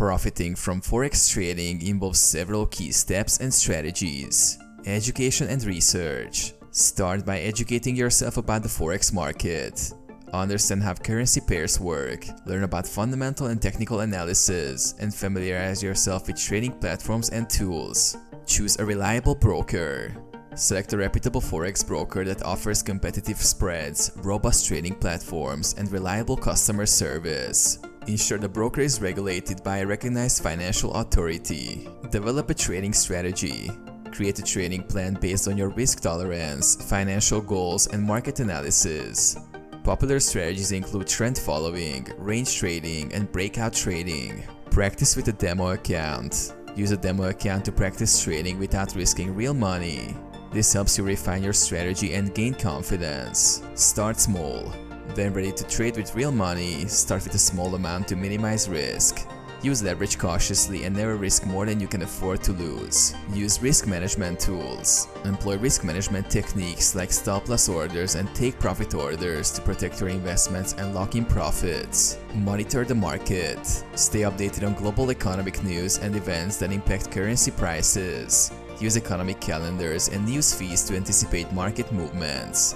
Profiting from Forex trading involves several key steps and strategies. Education and research. Start by educating yourself about the Forex market. Understand how currency pairs work, learn about fundamental and technical analysis, and familiarize yourself with trading platforms and tools. Choose a reliable broker. Select a reputable Forex broker that offers competitive spreads, robust trading platforms, and reliable customer service. Ensure the broker is regulated by a recognized financial authority. Develop a trading strategy. Create a trading plan based on your risk tolerance, financial goals, and market analysis. Popular strategies include trend following, range trading, and breakout trading. Practice with a demo account. Use a demo account to practice trading without risking real money. This helps you refine your strategy and gain confidence. Start small. When ready to trade with real money, start with a small amount to minimize risk. Use leverage cautiously and never risk more than you can afford to lose. Use risk management tools. Employ risk management techniques like stop-loss orders and take-profit orders to protect your investments and lock in profits. Monitor the market. Stay updated on global economic news and events that impact currency prices. Use economic calendars and news feeds to anticipate market movements.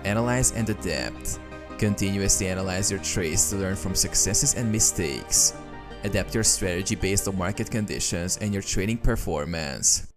Analyze and adapt. Continuously analyze your trades to learn from successes and mistakes. Adapt your strategy based on market conditions and your trading performance.